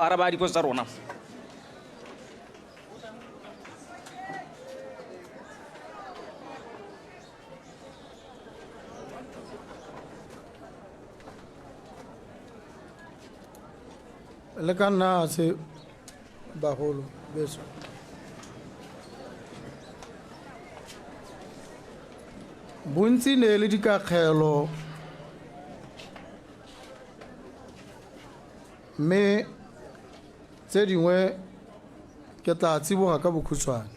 araba dipotso tsa rona. Le ka nna se bagolo beso bontsi ne le dikakgelo mme tse dingwe ke tla tsiboga ka bokhutshwane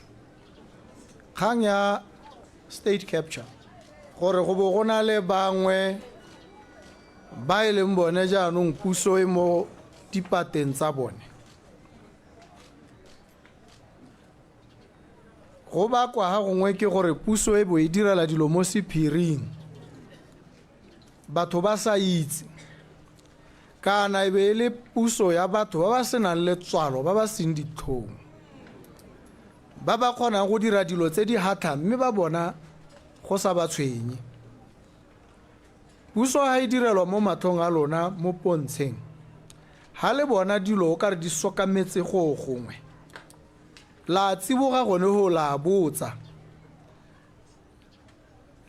kgang ya state capture gore go bo go na le bangwe ba e leng bone jaanong puso e mo dipateng tsa bone go bakwa ga gongwe ke gore puso e bo e direla dilo mo sephiring batho ba sa itse kana e be le puso ya batho ba ba senang letswalo ba ba seng ditlhong ba ba kgonang go dira dilo tse di hatha mme ba bona go sa ba tshwenye puso ha e direlwa mo matlhong a lona mo pontsheng ha le bona dilo o ka re di sokametse go gongwe la tsiboga gone ho la botsa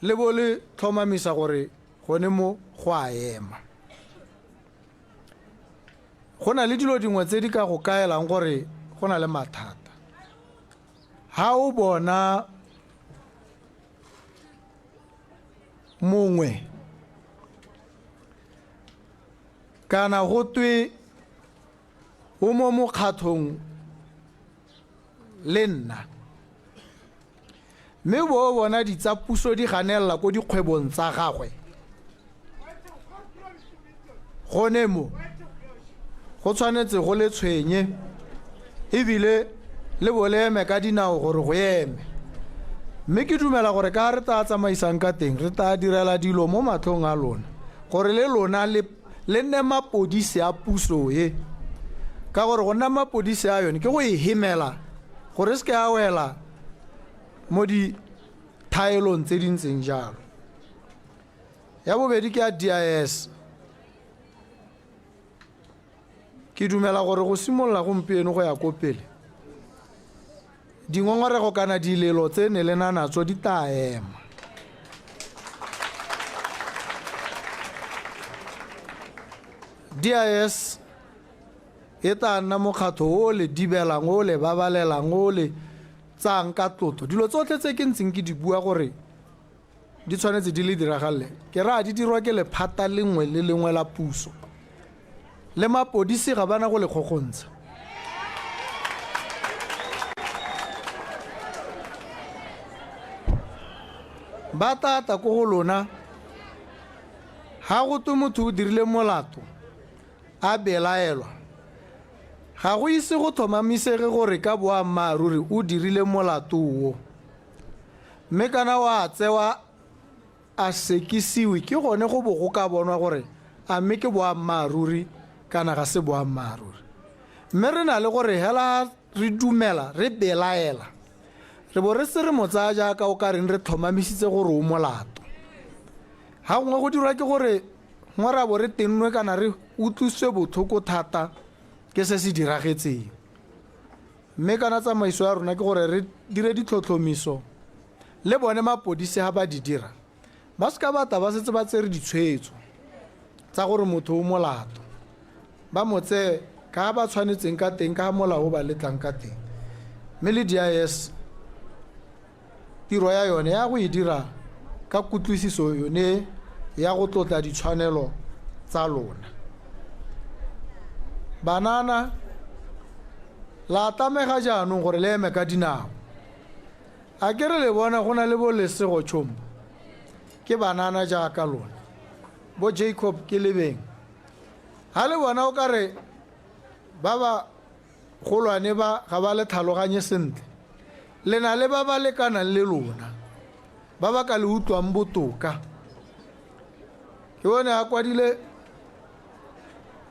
le bo le tlhomamisa gore gone mo go a ema go na le dilo dingwe tse di ka go kaelang gore go na le mathata ha o bona mongwe kana go twe o mo mokgatlhong le nna mme bo bona di tsa puso di ganelela ko dikgwebong tsa gagwe gone mo go tshwanetse go le tshwenye ebile le boleme ka dinao gore go eme mme ke dumela gore ka re tla tsamaisang ka teng re tla direla dilo mo matlhong a lona gore le lona le nne mapodisi a puso e ka gore go nna mapodisi a yone ke go e hemela gore se ke a wela mo di thaelong tse dintseng jalo ya bobedi ke a DIS ke dumela gore go simolola gompieno go ya ko pele dingongorego kana dilelo tse ne le nanatso di tla ema DIS e tla nna mokgatlho o le dibelang o le babalelang o le tsang ka tlotlo dilo tsotlhe tse ke ntseng ke di bua gore di tshwanetse di le diragale ke ra di dirwa ke lephata lengwe le lengwe la puso le mapodisi ga bana go le kgogontsha ba tata ko go lona ha go twe motho o dirile molato a belaelwa ga go ise go thomamisege gore ka boammaaruri o dirile molato o mme kana wa tsewa a sekisiwe ke gone go bo go ka bonwa gore a mme ke boammaaruri kana ga se boammaaruri mme re na le gore hela re dumela re belaela re bo re se re motsaya jaaka o ka reng re tlhomamisitse gore o molato ha gongwe go dirwa ke gore ngwara bo re tennwe kana re utlwiswe botlhoko thata ke se se diragetseng mme kana tsamaiso ya rona ke gore re dire ditlhotlhomiso le bone mapodisi ha ba di dira ba ska bata ba setse ba tsere ditshwetso tsa gore motho o molato ba motse ka ba tshwanetseng ka teng ka molao ba letlang ka teng mme le DIS tiro ya yone ya go e dira ka kutlwisiso yone ya go tlotla ditshwanelo tsa lona banana la tamega jaanong gore le eme ka dinao a ke re le bona go na le bo lesego tšhombo ke banana jaaka lona bo Jacob ke lebeng ha le bona o ka re ba ba golwane ba ga ba le tlhaloganye sentle le na le ba ba lekanang le lona ba ba ka le utlwang botoka ke bone a kwadile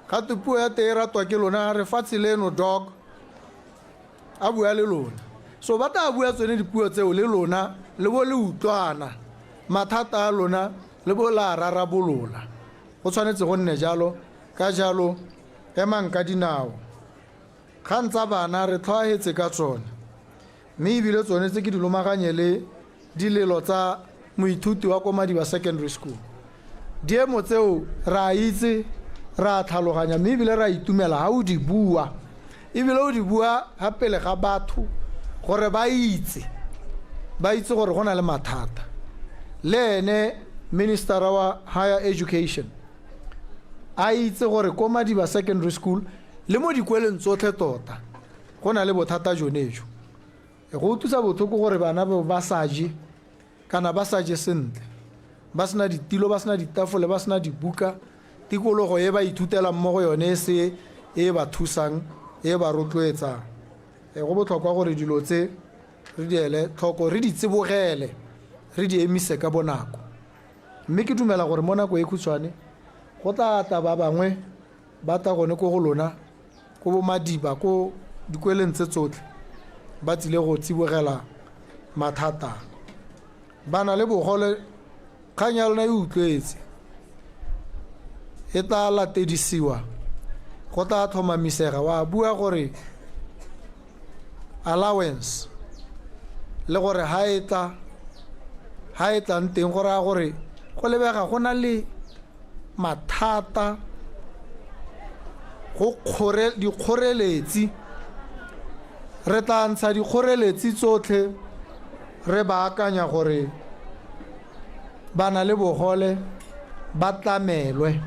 gate puo ya te e ratwa ke lona re fatshe leno dog a bua le lona so ba ta bua tsone dipuo tseo le lona le bo le utlwana mathata a lona le bo la rarabolola go tshwanetse go nne jalo ka jalo emang ka dinao ga ntsa bana re tlhoahetse ka tsone mme ebile tsone tse ke di lomaganye le dilelo tsa moithuti wa ko Madiba Secondary School. Diemo tseo ra itse ra tlhaloganya mme ebile ra itumela ha o di bua ebile o di bua ha pele ga batho gore ba itse gore go na le mathata. Le ene minister wa higher education a itse gore ko Madiba Secondary School le mo dikweleng tsotlhe tota go na le bothata jonejo. Go thusa bothoko gore bana ba saje kana ba saje sentle, ba sena ditilo, ba sena ditafole, ba sena dibuka, tikologo e ba ithutela mmogo yone se e ba thusang e ba rotloetsang. Go botlhokwa gore dilo tse re di ele tlhoko, re di tsibogele, re di emise ka bonako. Mme ke dumela gore mo nako e khutshwane go tla ta ba bangwe ba ta gone ko go lona ko bo Madiba ko dikweleng tse tsotlhe ba tsile go tsibogela mathata. Bana le bogole kgang ya lona e utlwetse e tla latedisiwa, go tla tlhomamisega. Wa bua gore allowance le gore ha e tlang teng go raya gore go lebega go na le mathata, go dikgoreletsi. Re tla ntsha dikgoreletsi tsotlhe re baakanya gore bana le bogole ba tlamelwe,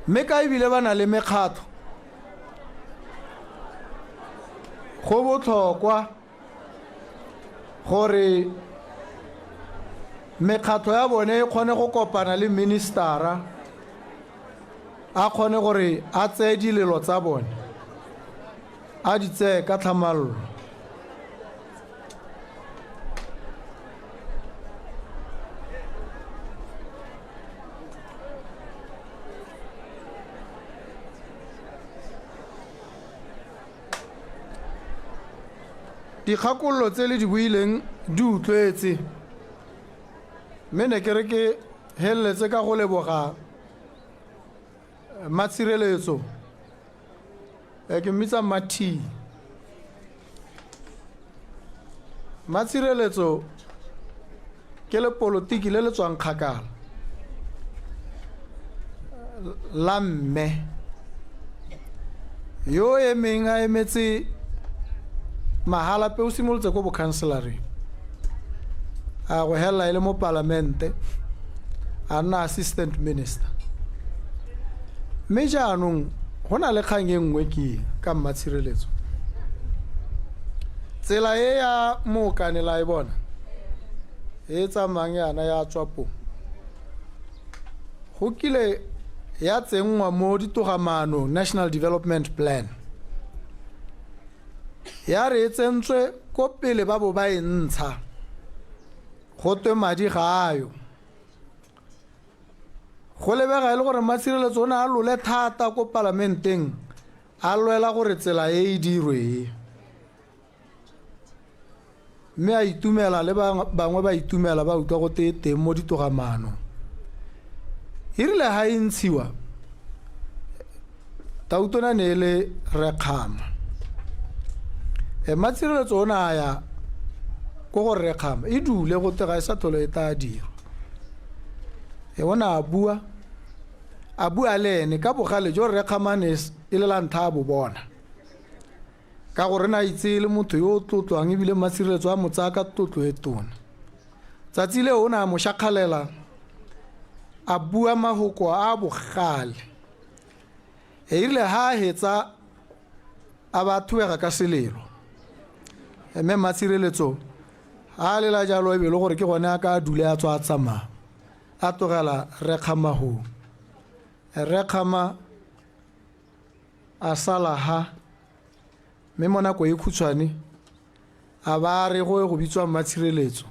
mme ka ebile ba na le mekgatlho. Go botlhokwa gore mekgatlho ya bone e kgone go kopana le ministera, a kgone gore a tseye dilelo tsa bone a di tseye ka tlhamalalo. Dikgakololo tse le di buileng di utlwetse, mme ne ke re ke heleletse ka go leboga Matshireletso, ke mmitsa Mathi. Matshireletso ke le politiki le le tswang kgakala la mme yo emeng a emetse mahala pe o simolotse ko bokhanselareng a go hela ile mo parlamente a nna assistant minister. Mme jaanong go na le kgang e nngwe ke ka Matshireletso, tsela e ya mookanela e bona e tsamayang yana ya tswapo go kile ya tsengwa mo ditogamano National Development Plan, ya re tsentswe ko pele ba bo ba e ntsha go twe madi ga ayo. Go lebega ile gore Matshireletso o ne a lole thata ko parlamenteng a lwela gore tsela e dirwe, mme a itumela le bangwe ba itumela ba utlwa go teng mo ditogamano. Irile ha e ntshiwa tautona ne le Rekgama, Matshireletso o ne a ya ko go Rekgama e dule go tega e sa tlhole e tla dira. O ne a bua le ene ka bogale jo Rekgama ne e le la ntlha a bo bona, ka gore na itse le motho yo o tlotlwang ebile Matshireletso a mo tsaya ka tlotlo e tona. Tsatsi le o ne a mo shakgalela a bua mahoko a bogale, irile ha hetsa a ba thuega ka selelo. Mme Matshireletso a lela jalo e be le gore ke gone a ka dule a tswa a tsamaya a tlogela Rekgama ho Rekgama a sala ha, mme mo nako e khutshwane a ba re go bitswa Matshireletso.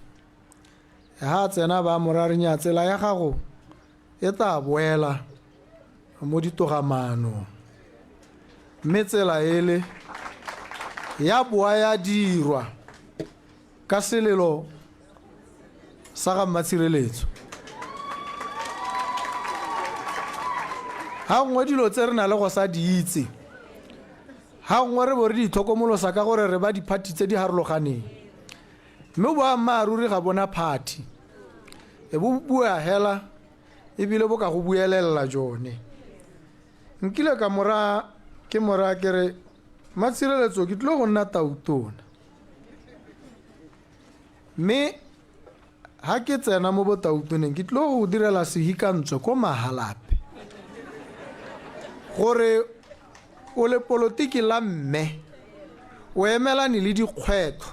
Ha tsena ba morarenya tsela ya gago e tla boela mo ditogamano, mme tsela ele ya boa ya dirwa ka selelo sa ga Matshireletso. Ha ngwe dilo tse re na le go sa di itse ha ngwe re bo re di tlhokomolosa ka gore re ba di-party tse di harologaneng mme boammaaruri ga bona party e bo bua hela ebile bo ka go buelela jone nkile ka ke mora ke re Matshireletso ke tlo go nna tautona mme ha ke tsena mo botautoneng ke tlo go direla sehikantsho ko Mahalape gore o le politiki la mme o emelane le dikgwetlo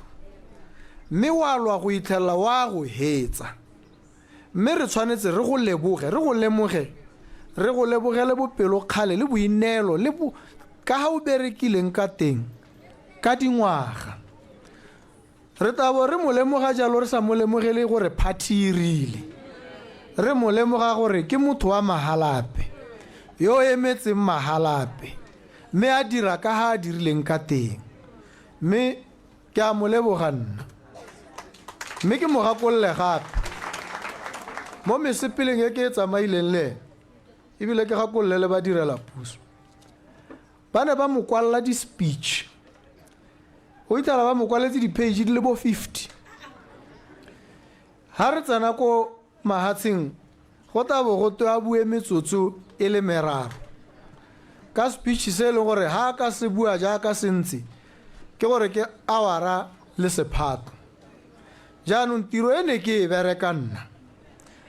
mme wa lwa go itlhela wa go hetsa mme re tshwanetse re go lemoge re go lebogele bopelo kgale le boinelo le ka ha o berekileng ka teng ka dingwaga re tabo re mo lemoga jalo re sa mo lemogele gore party rile re mo lemoga gore ke motho wa Mahalape yo emetseng Mahalape mme a dira ka ha a dirileng ka teng mme ke a mo leboga nna mme ke mo gakolle gape mo mesepeleng e ke e tsamaileng le ebile ke gakolle le ba direla puso ba ne ba mo kwalla di-speech o itala ba mo kwaletse di-page di le bo 50 ha re tsena ko mahatsheng go tabo go to a bue metsotso e le meraro ka speech se le gore ha ka se bua ja ka sentse ke gore ke awara le sephato jaanong tiro ene ke e bereka nna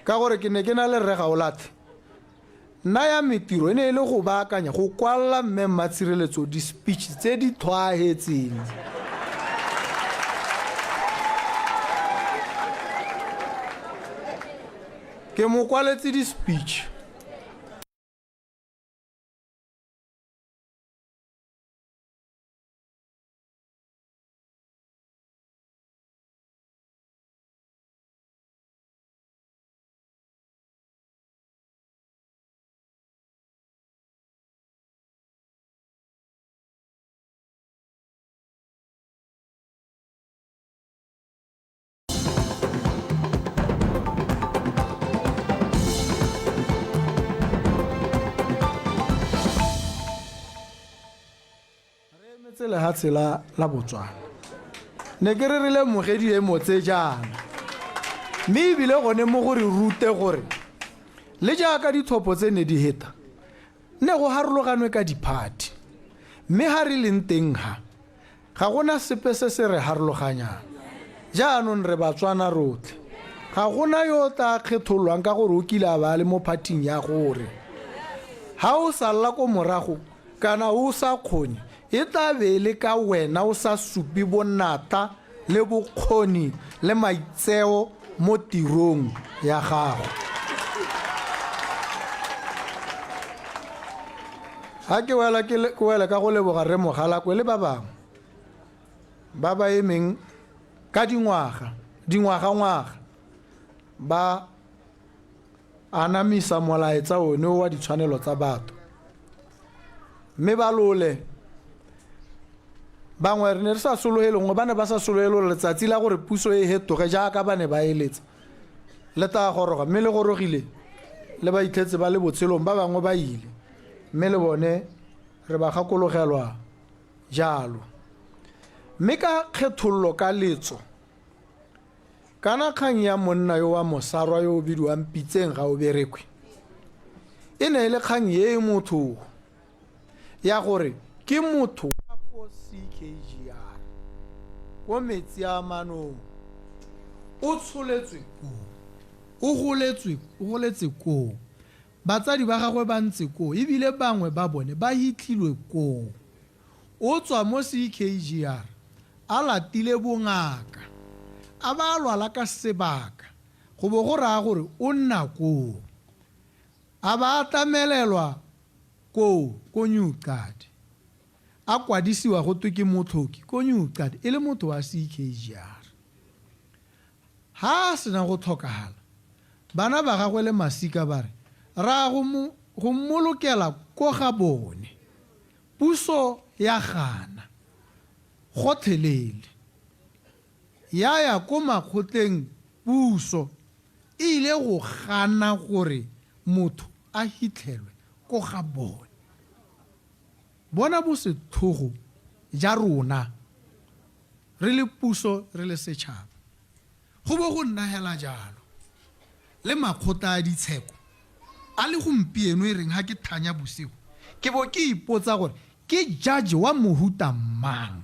ka gore ke ne ke na le rega o late nna ya metiro ene e le go baakanya go kwalla mme Matshireletso di-speech tse di thwahetseng ke mo kwaletse di-speech le hatse la Botswana ne ke re rile mogedi e motse jana mme ebile gone mo gore rute gore le jaaka dithopo tse ne di heta ne go harologanwe ka di-party mme ha re leng teng ga gona sepe se se re harologanyang jaanong re Batswana rotlhe ga gona yo ta kgetholwang ka gore o kile a ba le mo partyng ya gore ha o sa lla ko morago kana o sa kgone e tla be le ka wena o sa supi bonata le bokgoni le maitseo mo tirong ya gago ha ke wela ka go leboga re Mogalakwe le ba bangwe ba ba emeng ka dingwaga ba anamisa molaetsa one wa ditshwanelo tsa batho mme ba lole bangwe re ne re sa sologele ngwe ba ne ba sa sologele letsatsi la gore puso e hetoge jaaka ba ne ba eletsa le ta goroga mme le gorogile le ba itlhetse ba le botshelong ba bangwe ba ile mme le bone re ba gakologelwa jalo mme ka kgethollo ka letso kana kgang ya monna yo wa mosarwa yo o bidiwang Pitseng ga o berekwe e ne le kgang ye motho ya gore ke motho wa ko CKGR ko metsi a manong o tsholetswe o goletse ko batsadi ba gagwe ba ntse ko ebile bangwe ba bone ba hitlilwe ko o tswa mo CKGR a latile bongaka a ba lwala ka sebaka go bo go raya gore o nna ko a ba atamelelwa ko Newcastle a kwadisiwa go twe ke mothoki ko Newcastle e le motho wa CKGR ha sena go tlhokagala bana ba gagwe le masika ba re ra go mmolokela ko ga bone puso ya gana go thelele ya ko makgotleng puso ile go gana gore motho a hitlhelwe ko ga bone bona bo sethogo ja rona re le puso re le setšhaba go bo go nna hela jalo le makgotla a ditsheko a le gompieno e reng ha ke thanya bosigo ke bo ke ipotsa gore ke judge wa mohuta mang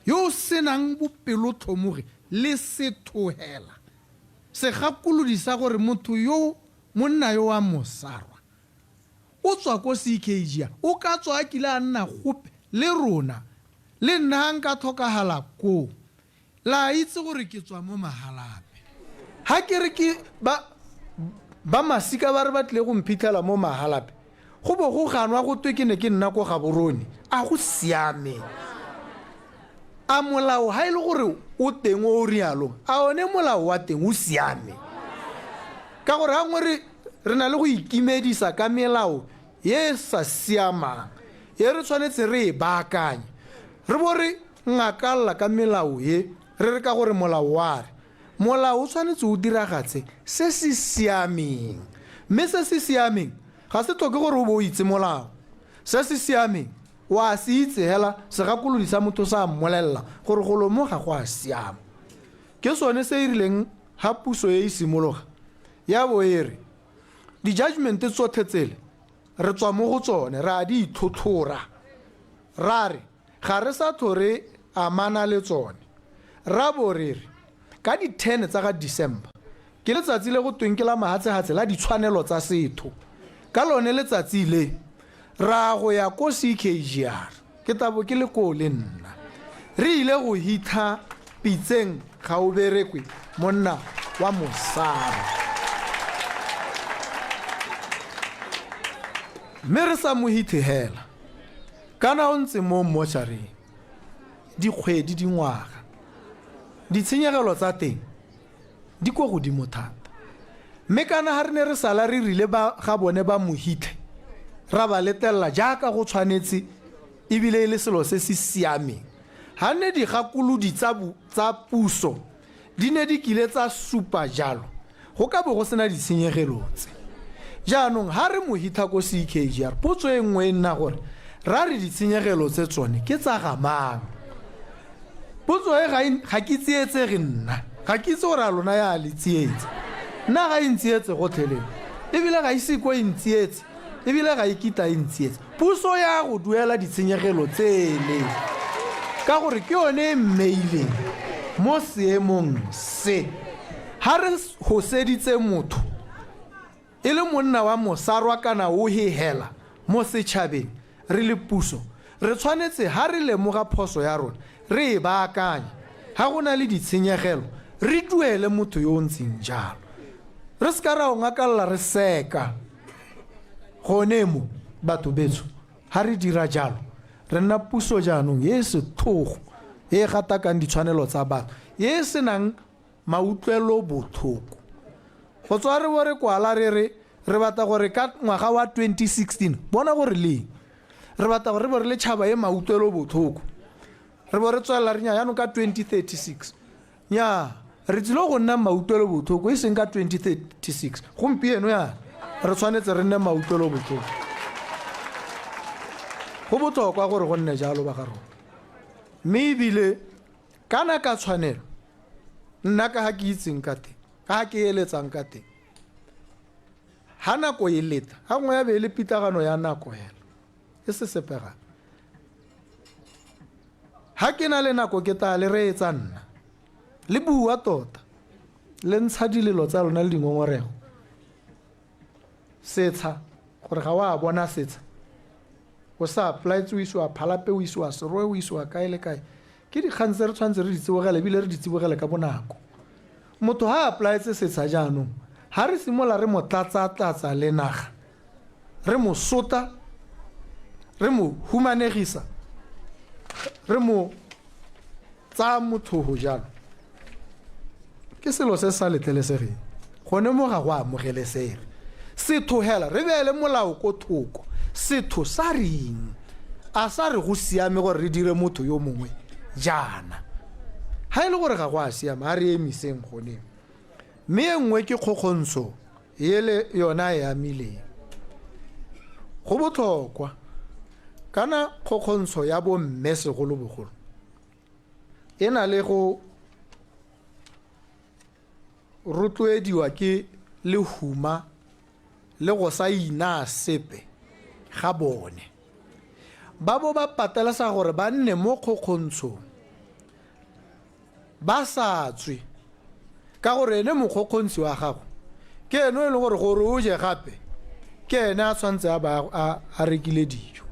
yo senang bopelotlhomogi le sethohela se gakolodi sa gore motho yo monna yo wa mosarwa o tswa ko CKG o ka tswa kile a nna gope le rona le nna nka tlhokagala ko la itse gore ke tswa mo Mahalape ha ke re ke ba masika ba re batle go mphithela mo Mahalape go bo go ganwa go twe ke ne ke nna ko Gaborone a go siame a molao ha ile gore o teng o rialo a one molao wa teng o siame ka gore ha ngwe re na le go ikimedisa ka melao ye sa siamang ye re tshwanetse re e baakanye re bo re ngakalla ka melao ye re re ka gore molao wa re molao o tshwanetse o diragatse se se siameng mme se se siameng ga se tlhoke gore o bo o itse molao se se siameng wa se itse hela se gakolodi sa motho sa mmolelela gore go lo mo ga go a siama ke sone se irileng ha puso e simologa ya bo ere di judgment tsotlhe tsele re tswa mo go tsone ra di ithothlora ra re ga re sa thore amana le tsone ra bo re ka di 10 tsa ga December ke letsatsi le go tweng ke la mahatsehatse la ditshwanelo tsa setho ka lone letsatsi le ra go ya ko CKGR ke tabo ke le ko le nna re ile go hitha pitseng ga o berekwe monna wa mosara mme re sa mo hithe hela kana o ntse mo mochari dikgwedi dingwaga ditshenyegelo tsa teng di go godimo thata mme kana ha re ne re sala re rile ba ga bone ba mohithe ra ba letella jaaka go tshwanetse ebile le selo se se siameng ha ne di gakolodi tsa puso di ne di kile tsa supa jalo go ka bo go sena ditshenyegelo tse jaanong ha re mohitha ko CKGR potso e nngwe nna gore ra re ditshenyegelo tse tsone ke tsa gamang potso e ga ke tsietse ge nna ga ke itse gore a lona ya le tsietse nna ga intsietse go theleng ebile ga ise ko intsietse ebile ga ikita intsietse puso ya go duela ditshenyegelo tsele ka gore ke yone mmeileng mo seemong se ha re go seditse motho e le monna wa mosarwa kana o hehela mo setšhabeng re le puso re tshwanetse ha re lemoga phoso ya rona re e baakanye ha go na le ditshenyegelo re duele motho yo ntseng jalo re se ka ra o ngakalla re seka gone mo batho betso ha re dira jalo re nna puso jaanong ye se thogo e gatakang ditshwanelo tsa batho ye se nang mautlwelo botlhoko go tswa re bo re kwala re batla gore ka ngwaga wa 2016 bona gore le re batla gore re bo re le tšhaba ye mautlwelo botlhoko re bo re tswela re nya yaanong ka 2036 nya re tsile go nna mautlwelo botlhoko e seng ka 2036 gompieno ya re tshwanetse re nne mautlwelo botlhoko go botlhokwa gore go nne jalo ba ga rona mme ebile kana ka tshwanelo nna ka ha ke itseng ka teng ka ha ke eletsang ka teng ha nako e leta ha ngwe ya be le pitagano ya nako hela e se sepega ha ke na le nako ke ta le re etsa nna le bua tota le ntsha dilelo tsa lona le dingongorego setsha gore ga wa bona setsha o sa apply tse o iswa phalape o iswa seroe o iswa kae le kae ke dikgang tse re tshwanetse re di tsibogele ebile re di tsibogele ka bonako motho ha apply tse setsha jaanong ha re simola re mo tlatsa le naga re mo sota re mo humanegisa re mo tsa motho ho jalo ke selo se sa letlelesegeng gone mo ga go amogelesege setho hela re beele molao ko thoko setho sa reng a sa re go siame gore re dire motho yo mongwe jana ha ile gore ga go a siame a re emiseng gone mme e nngwe ke kgokgontsho ele yona ya mileng go botlhokwa kana kgokgontsho ya bo mme segolobogolo e na le go rotloediwa ke lehuma le go sa ina sepe ga bone ba bo ba patela sa gore ba nne mo kgokgontshong ba sa tswe ka gore ene mokgokgontshi wa gago ke eno e le gore o je gape ke ene a tshwantse a rekile dijo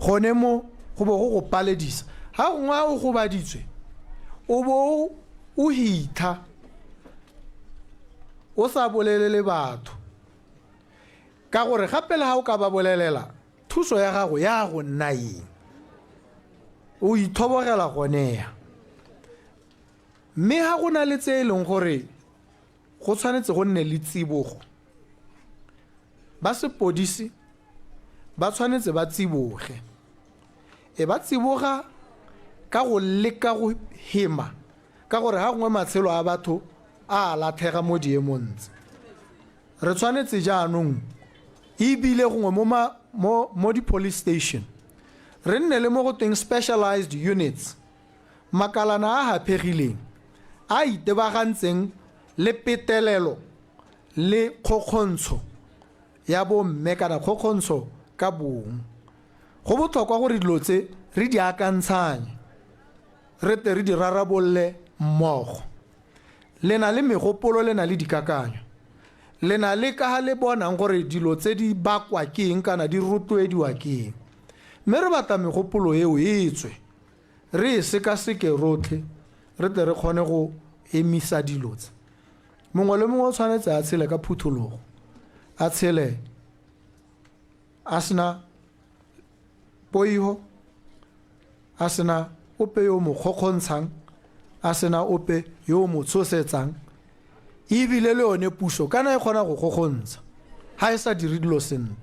gone mo go bo go paledisa ha ngwa o go baditswe o bo o hitha o sa bolelele batho ka gore gape le ha o ka ba bolelela thuso ya gago ya go nna eng o ithobogela goneya mme ha go na le tse e leng gore go tshwanetse go nne le tsibogo ba sepodisi ba tshwanetse ba tsiboge e ba tsiboga ka go leka go hema ka gore ha gongwe matshelo a batho a lathega mo diemontse re tshwanetse jaanong ebile gongwe mo di-police station re nne le mo go teng specialized units makalana a hapegileng a itebagantseng le petelelo le kgokgontsho ya bo mme kana kgokgontsho ka bong go botlhokwa gore dilo tse re di akantshanye re te re di rarabolle mmogo le na le megopolo le na le dikakanyo le na le ka ha le bonang gore dilo tse di bakwa ke eng kana di rotloediwa ke eng mme re batla megopolo eo e tswe re e sekaseke rotlhe re te re kgone go emisa dilo tse mongwe le mongwe o tshwanetse a tshele ka phuthologo a tshele a sena poiho a sena ope yo mo kgokgontshang a sena ope yo mo tshosetsang ebile le yone puso kana e kgona go kgokgontsha ha e sa dire dilo sentle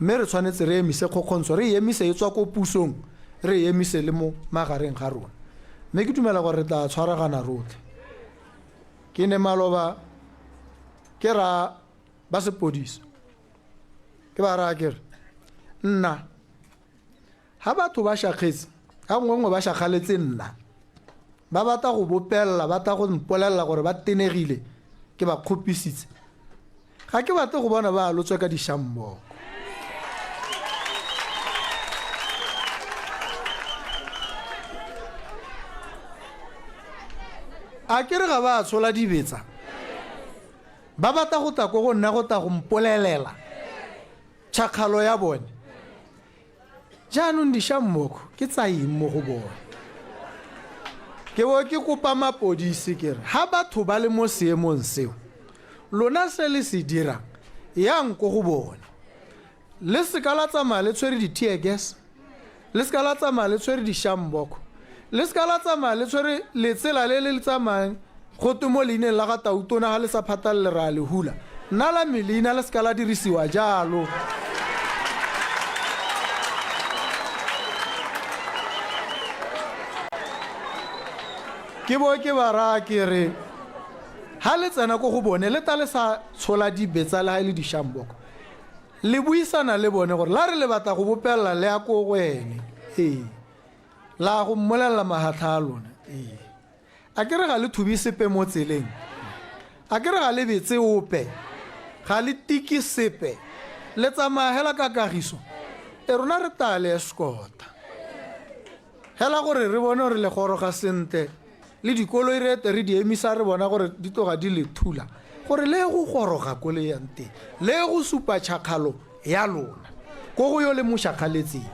mme re tshwanetse re emise kgokgontsho re emise e tswa ko pusong re emise le mo magareng ga rona mme ke dumela gore re tla tshwaragana rotlhe ke ne maloba ke ra ba sepodisi ke ba ra ke nna ha batho ba shakgetse ga ngwe ba shagaletse nna ba batla go bopella ba tla go mpolelela gore ba tenegile ke ba kgopisitse ga ke batle go bona ba lotswe ka dishammo a ke re ga ba tshola dibetsa ba batla go tla go nna go tla go mpolelela tšhakgalo ya bone jaanong dishammoko ke tsa eng mo go bone ke bo ke kopa mapodisi ke re ha batho ba le mo seemong seo lona se le se dira yang go go bone le seka la tsamaya le tshwere di-tear gas le seka la tsamaya le tshwere dishammoko le seka la tsamaya le tshwere letsela le le tsamayang go te mo leineng la ga tautona ga le sa phatalele ra le hula nna la meleina le seka la dirisiwa jalo ke bo ke ba ra ke re ha le tsena go go bone le ta le sa tshola dibetsa le ha le dishamboko le buisana le bone gore la re le batla go bopella le ya go gwene la go mmolella mahatla a lona a ke re ga le thubi sepe mo tseleng a ke re ga le betse ope ga le tiki sepe le tsamaya hela ka kagiso e rona re tale escota hela gore re bone gore le goroga sente le dikoloi re re di emisa re bona gore di toga di le thula gore le go goroga ko le yante le go supa tšhakgalo ya lona go go yo le mošakgaletseng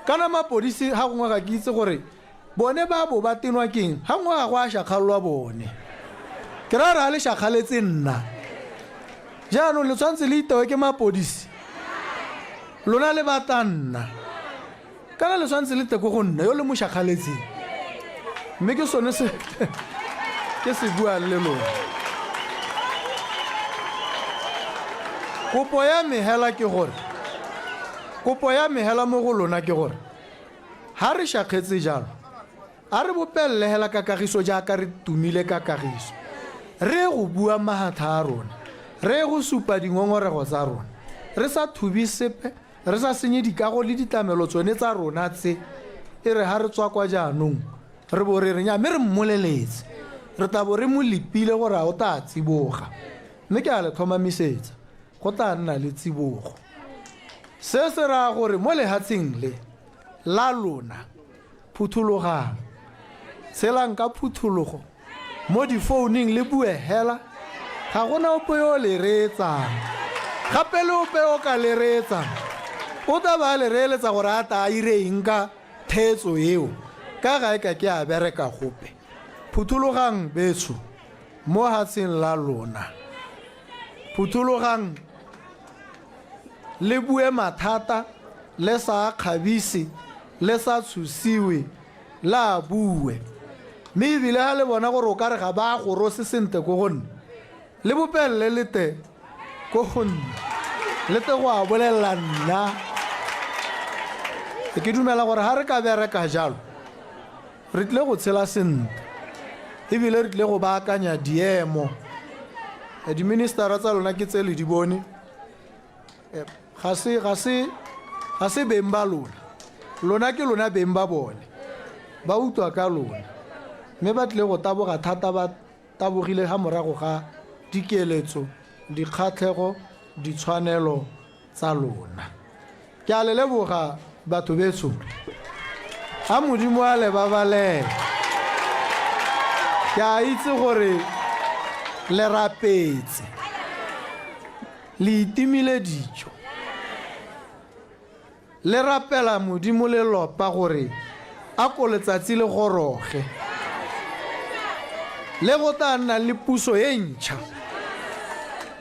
kana mapodisi ha gongwe ga ke itse gore bone ba bo ba tenwa keng ha ngwe ga go a šakgalolwa bone ke ra ra le šakgaletse nna jaanong le tshwanetse le itewe ke mapodisi lona le bata nna kana le tshwanetse le teko go nna yo le mošakgaletseng mme ke sone se ke se bua le lona kopo ya mehela ke gore kopo ya mehela mo go lona ke gore ha re shakgetse jalo a re bopelle hela ka kagiso jaaka re tumile ka kagiso re go bua mahatha a rona re go supa dingongorego tsa rona re sa thubi sepe re sa senye dikago le ditlamelo tsone tsa rona tse e re ha re tswa kwa jaanong re bo re nya mme re mmoleletse re tabo re mo lepile gore a o ta tsiboga mme ke a le thomamisetsa go tla nna le tsibogo se se ra gore mo lehatseng le la lona phuthulogang selang ka phuthulogo mo difouneng le bue hela ga gona ope yo le reetsang gape le ope o ka le reetsang o ta ba le reeletsa gore a ta a ireng ka thetso eo ka ga e ka ke a bereka gope phuthulogang betso mo hatseng la lona phuthulogang le bue mathata le sa kgabise le sa tshosiwe la bue mme ebile ga le bona gore o ka re ga ba go rose sente ko gonne le bopelele le te ko gonne le te go a bolelela nna ke dumela gore ha re ka bereka jalo re tle go tshela sente ebile re tle go baakanya diemo di-ministera tsa lona ke tse le di bone ga se beng ba lona ke lona beng ba bone ba utlwa ka lona mme ba tle go taboga thata ba tabogile ga morago ga dikeletso dikgatlhego ditshwanelo tsa lona ke a le leboga batho betso a modimo a le babalela ke a itse gore le rapetse le itimile dijo le rapela modimo le lopa gore a ko letsatsi le goroge le go tla nna le puso e ntšha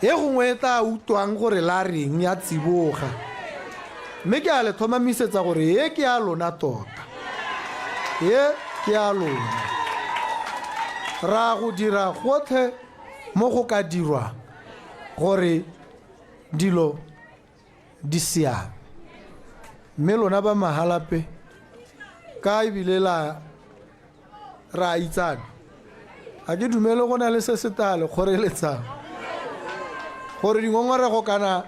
e gongwe e tla utlwang gore la reng ya tsiboga mme ke a le thomamisetsa gore ye ke a lona tota ye ke a lona ra go dira gotlhe mo go ka dirwa gore dilo di siame mme lona ba mahalape ka ebile la ra itsana a ke dumele go na le se se tale kgoreletsang gore dingongorego kana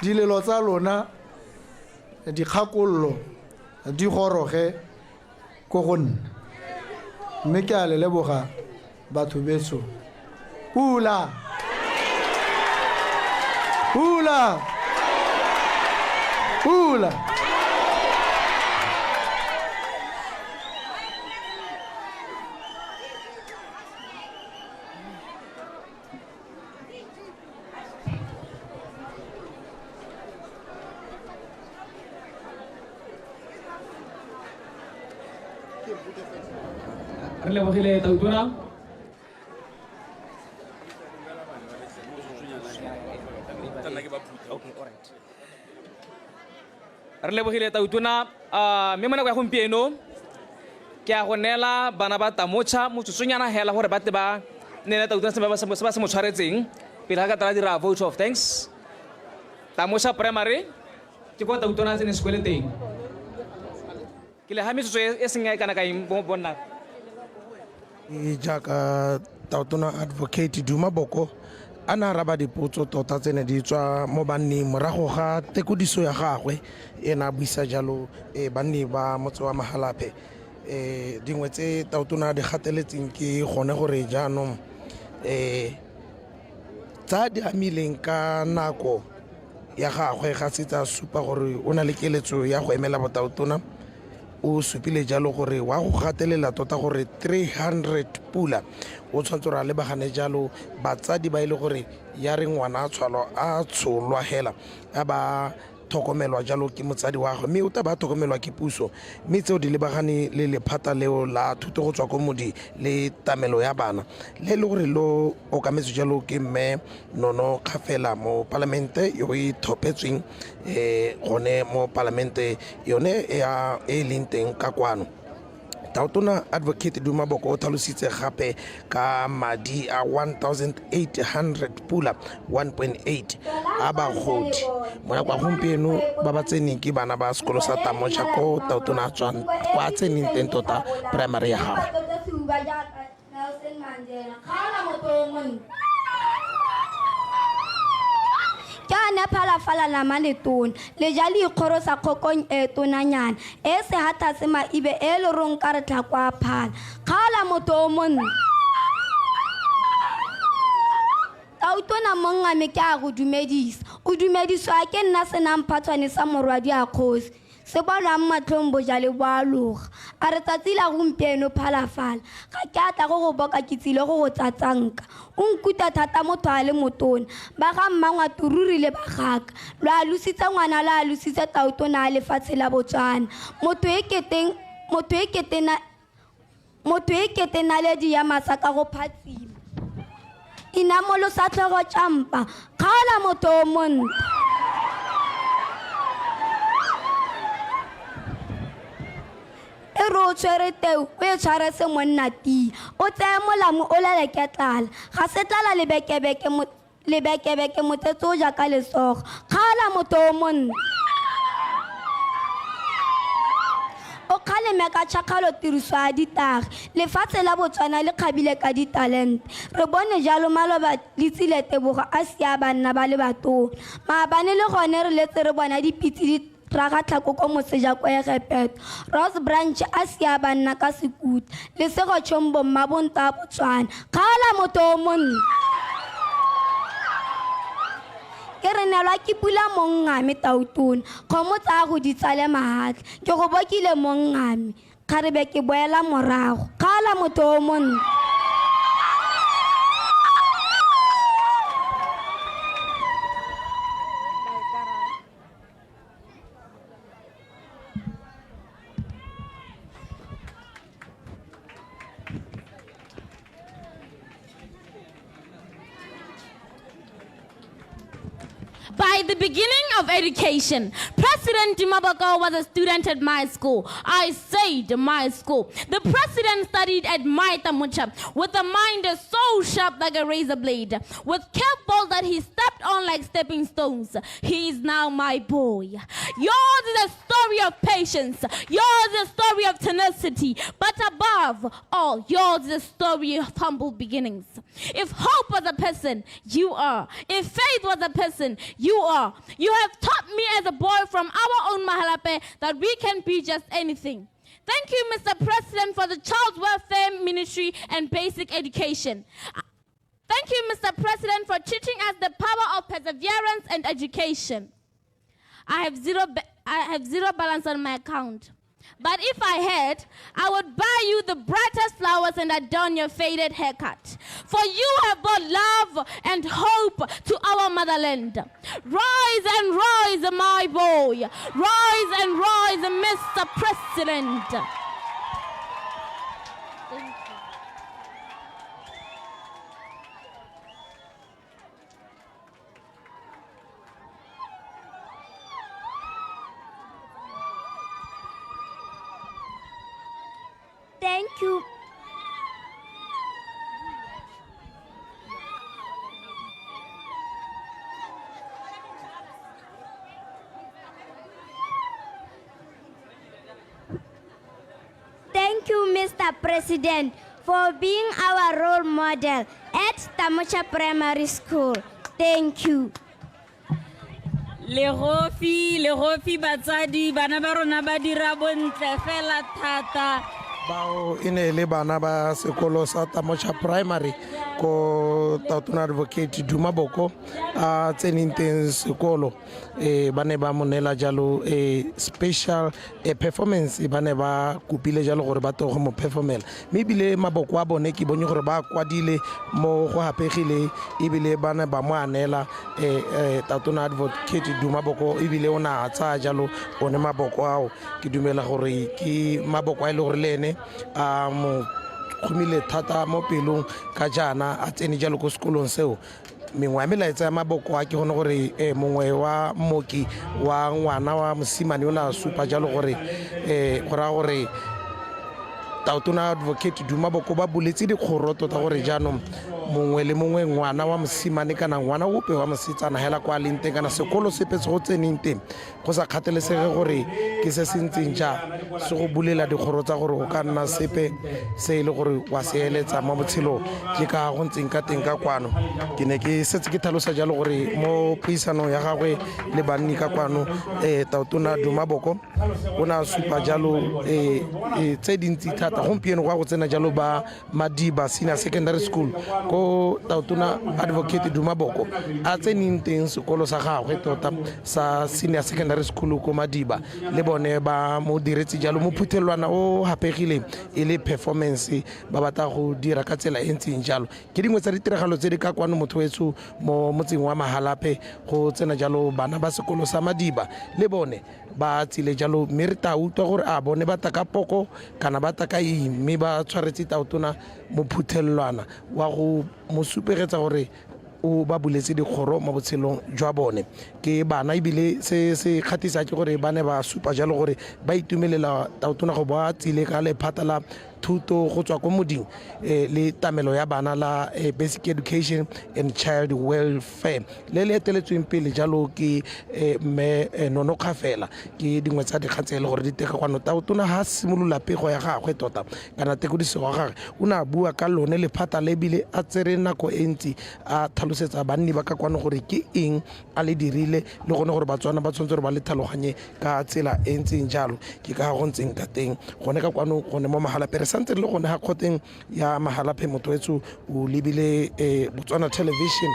dilelo tsa lona dikgakololo di goroge ko go nna mme ke a le leboga batho betso pula pula pula re lebogile tautona re lebogile tautona mme mo nako ya gompieno ke a go neela bana ba tamocha motsotsonyana hela gore ba te ba neela tautona se ba se mo tshwaretseng pele ga ka tla dira vote of thanks tamocha primary ke kwa tautona se ne se kwele teng ke le ha metsotso e seng ya kana ka eng bonna jaaka tautona advocate Duma Boko a na raba dipotso tota tsene di tswa mo banneng morago ga tekodiso ya gagwe e na buisa jalo banni ba motse wa Mahalape dingwe tse tautona di gateletseng ke gone gore jaanong tsa di amileng ka nako ya gagwe ga se tsa supa gore o na le keletso ya go emela botautona o supile jalo gore wa go gatelela tota gore 300 pula o tshwanetse ra lebagane jalo batsadi ba ile gore ya re ngwana a tsholwa hela a ba thokomelwa jalo ke motsadi wa gagwe mme o ta ba thokomelwa ke puso mme tseo di lebagane le lephata leo la thuto go tswa ko modi le tamelo ya bana le le gore lo okametse jalo ke mme Nono Kgafela mo parlamente yo e thopetsweng gone mo parlamente yone e leng teng ka kwano tautona advocate Duma Boko o tlhalositse gape ka madi a 1800 pula 1.8 a bagodi mo nako ya gompieno ba ba tseneng ke bana ba sekolo sa Tamocha ko tautona tswang kwa tseneng teng tota primary ya gago cho mane phalafala nama letona le ja le ikgorosa kgokong e tonanyana e se hata se maibe e le rong ka re tlhako a phala kgala motho o monna tautona mongame ke a go dumedisa o dumediswa ke nna senang phatshwane sa morwadi a kgosi se bonang matlhong bojale bo a loga a re tsatsi la gompieno phalafala ga ke a tla go go boka ke tsile go go tsatsanka o nkuta thata motho a le motona ba ga mmangwate ruri le bagaka lo a lositse ngwana lo a lositse tautona a lefatshe la botswana motho e ketenaledi ya masaka go phatsima inamolo sa tlhogo tšampa kgala motho o monta e re o tshwere teo o e tshware se monna tia o tseye molamo o leleke tlala ga se tlala lebekebeke motsetse o jaaka lesogo kgala motho o monna o kgaleme ka tšhakgalo tiriso ya ditagi lefatshe la botswana le kgabile ka ditalente re bone jalo maloba le tsiletebogo a sia banna ba le batona maabane le gone re letse re bona dipitse di raga tlhako ko moseja ko egepeto rose branch a sia banna ka sekuta le sego tšhombo mmabonta a botswana kgala motho o monna ke re nelwa ke pula mongame tautona kgomo tsaya go di tsale maatla ke go bokile mongame kgarebe ke boela morago kgala motho o monna By the beginning of education, President Maboko was a student at my school. I said my school. The president studied at my Tamucha with a mind so sharp like a razor blade, with curveballs that he stepped on like stepping stones. He is now my boy. Yours is a story of patience. Yours is a story of tenacity. But above all, yours is a story of humble beginnings. If hope was a person, you are. If faith was a person, you are. You have taught me as a boy from our own Mahalape that we can be just anything. Thank you, Mr. President, for the Child Welfare Ministry and basic education. Thank you, Mr. President, for teaching us the power of perseverance and education. I have zero balance on my account. But if I had, I would buy you the brightest flowers and adorn your faded haircut. For you have brought love and hope to our motherland. Rise and rise, my boy. Rise and rise, Mr. President. Thank you. Thank you. Thank you, Mr. President, for being our role model at Tamucha Primary School. Thank you. Le gofi batsadi bana ba rona ba dira bontle fela thata. bao e ne le bana ba sekolo sa Tamucha Primary ko Tautona Advocate Duma Boko a tseneng teng sekolo ba ne ba monela jalo special performance ba ne ba kopile jalo gore ba togo mo performela mme bile maboko a bone ke bone gore ba kwadile mo go hapegile ebile ba ne ba mo anela Tautona Advocate Duma Boko ebile o na tsa jalo one maboko ao ke dumela gore ke maboko a ile gore le ene a mo khumile thata mo pelong ka jana a tsene jalo ko sekolong seo mengwe ya melaetsa ya maboko a ke gone gore mongwe wa mmoki wa ngwana wa mosimane o na supa jalo gore gore Tautona Advocate Duma Boko ba buletse dikgoro tota gore jaanong mongwe le mongwe ngwana wa mosimane kana ngwana ope wa mosetsana hela kwa leng teng kana sekolo sepe se go tseneng teng go go sa kgathalesege gore ke se se ntseng ja se go bulela dikgoro tsa gore o ka nna sepe se e le gore wa se eletsa mo botshelong ke ka go ntseng ka teng ka kwano. Ke ne ke setse ke tlhalosa jalo gore mo puisanong ya gagwe le banni ka kwano Tautona Duma Boko o na supa jalo tse dintsi thata gompieno go a go tsena jalo ba Madiba Senior Secondary School ko Tautona Advocate Duma Boko a tseneng teng sekolo sa gagwe tota sa Senior Secondary School ko Madiba le bone ba mo diretse jalo mo phuthelwana o hapegile e le performance ba batla go dira ka tsela e ntseng jalo. Ke dingwe tsa ditiragalo tse di ka kwano motho wetso mo motseng wa Mahalape go tsena jalo bana ba sekolo sa Madiba le bone ba tsile jalo mme re ta utlwa gore a bone ba taka poko kana ba taka mme ba tshwaretse Tautona mo phuthelwana wa go mo supegetsa gore o ba buletse dikgoro mo botshelong jwa bone ke bana ebile se kgatisa ke gore ba ne ba supa jalo gore ba itumelela Tautona go ba tsile ka lephata la thuto go tswa ko moding le tamelo ya bana la basic education and child welfare le le eteletsweng pele jalo ke mme Nono Kgafela ke dingwe tsa dikgatsele gore di teka kwano Tautona ha simolola pego ya gagwe tota kana tekodisego ya gagwe o na bua ka lone lephata le bile a tsere nako e ntsi a tlhalosetsa banni ba ka kwano gore ke eng a le dirile le gone gore batswana ba tshwanetse gore ba le tlhaloganye ka tsela e ntseng jalo ke ka go ntseng ka teng gone ka kwano gone mo Mahalape santse le gone ga kgoteng ya Mahalape motho wetso o lebile Botswana Television.